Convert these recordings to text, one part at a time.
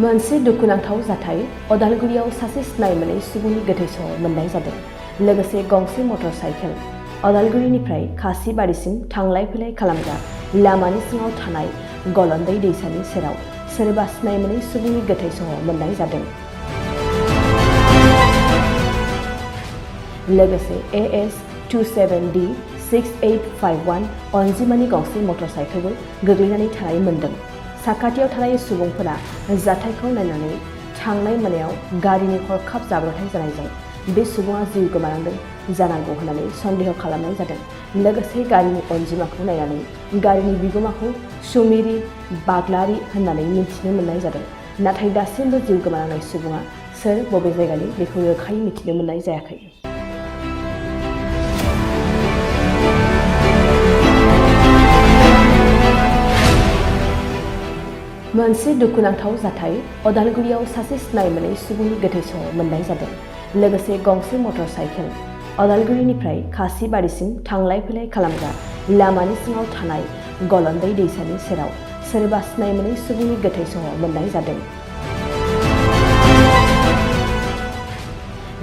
मोनसे दुखुनांथाव जाथाय अदालगुरियाव सासे सिनाय मोनै सुबुंनि गोथै सह मोननाय जादों। लोगोसे गंसे मटर साइकेल अदालगुरिनिफ्राय खासिबारिसिम थांलाय फैलाय खालामग्रा लामानि सिङाव थानाय गलन्दै दैसानि सेराव सोरबा सिनाय मोनै सुबुंनि गोथै सह मोननाय जादों। लोगोसे AS 27D 6851 अनजिमानि गंसे मटर साइकेलबो गोग्लैनानै थानाय मोनदों। साखाथियाव थानाय सुबुंफोरा जाथायखौ नायनानै थांनाय मोनायाव गारिनि हरखाब जाब्रबथाय जानायजों बे सुबुङा जिउ गोमानांदों जानांगौ होननानै सन्देह खालामनाय जादों। लोगोसे गारिनि अनजिमाखौ नायनानै गारिनि बिगोमाखौ सुमिरि बाग्लारि होननानै मिथिनो मोननाय जादों। नाथाय दासिमबो जिउ गोमानांनाय सुबुङा सोर बबे जायगानि बेखौ रोखायै मिथिनो मोननाय जायाखै। मोनसे दुखुनांथाव जाथाय अदालगुरियाव सासे सिनाय मोनै सुबुंनि गोथै सह मोननाय जादों। लोगोसे गंसे मटर साइकेल अदालगुरिनिफ्राय खासिबारिसिम थांलाय फैलाय खालामग्रा लामानि सिङाव थानाय गलन्दै दैसानि सेराव सोरबा सिनाय मोनै सुबुंनि गोथै सह मोननाय जादों।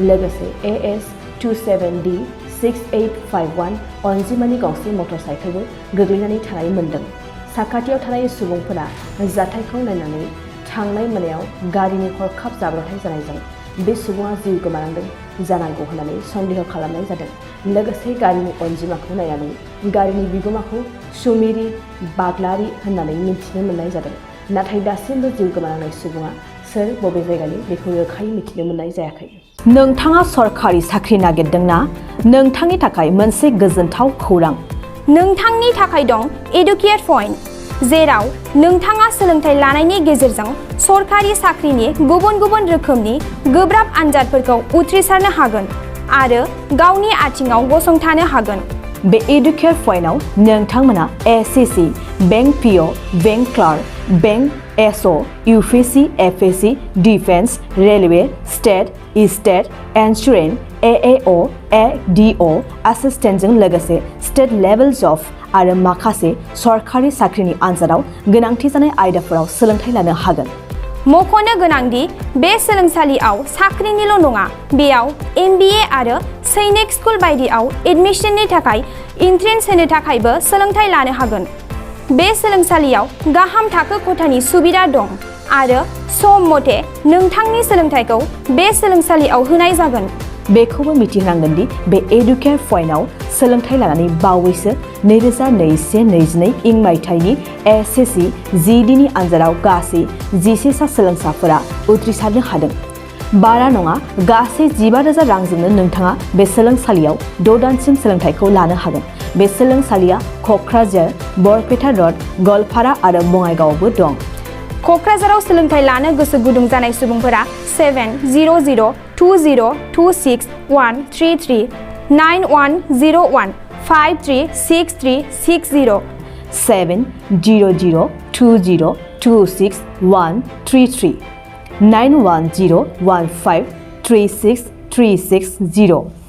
लोगोसे AS 27D 6851 अनजिमानि गंसे मटर साइकेलबो गोग्लैनानै थानाय मोनदों। साखाथियाव थानाय सुबुंफोरा जाथायखौ नायनानै थांनाय मोनायाव गारिनि हरखाब जाब्रबथाय जानायजों बे सुबुङा जिउ गोमानांदों जानांगौ होननानै सन्देह खालामनाय जादों। लोगोसे गारिनि अनजिमाखौ नायनानै गारिनि बिगोमाखौ सुमिरि बाग्लारि होननानै मिथिनो मोननाय जादों। नाथाय दासिमबो जिउ गोमानांनाय सुबुङा सोर बबे जायगानि बेखौ रोखायै मिथिनो मोननाय जायाखै। नोंथाङा सरखारि साख्रि नागिरदोंना? नोंथांनि थाखाय मोनसे गोजोनथाव खौरां। नोंथांनि थाखाय दं एडुकेट पइन्ट, जेराव नोंथाङा सोलोंथाइ लानायनि गेजेरजों सरखारि साख्रिनि गुबुन गुबुन रोखोमनि गोब्राब आनजादफोरखौ उथ्रिसारनो हागोन आरो गावनि आथिङाव गसंथानो हागोन। बे एडुकेट पइन्टआव नोंथांमोना SSC, bank PO, bank clerk, bank SO, UPSC, FSC, defence, railway, state, insurance, AAO, ADO, एसिस्टेन्टजों लोगोसे स्टेट लेभेल जब आरो माखासे सरखारि साख्रिनि आनजादाव गोनांथि जानाय आयदाफोराव सोलोंथाइ लानो हागोन। मख'नो गोनांदि बे सोलोंसालियाव साख्रिनिल' नङा, बेयाव MBA आरो सैनिक स्कुल बायदियाव एडमिशननि थाखाय एन्ट्रेन्स होनो थाखायबो सोलोंथाइ लानो हागोन। बे सोलोंसालियाव गाहाम थाखो खथानि सुबिदा दं आरो सम मथे नोंथांनि सोलोंथाइखौ बे सोलोंसालियाव होनाय जागोन। बेखौबो मिथिनांगोन दि बे एडुकेट पइन्टआव सोलोंथाइ लानानै बावैसो 2021-22 इं मायथाइनि SSC GD नि आनजादाव गासै 11 सा सोलोंसाफोरा उथ्रिसारनो हादों। बारा नङा, गासै 15,000 रांजोंनो नोंथाङा बे सोलोंसालियाव 6 दानसिम सोलोंथाइखौ लानो हागोन। बे सोलोंसालिया क'क्राझार, बरपेटा र'ड, गलपारा आरो बङाइगावआवबो दं। क'क्राझाराव सोलोंथाइ लानो गोसो गुदुं जानाय सुबुंफोरा 70020261333 9101 536360 70020261333 9101536360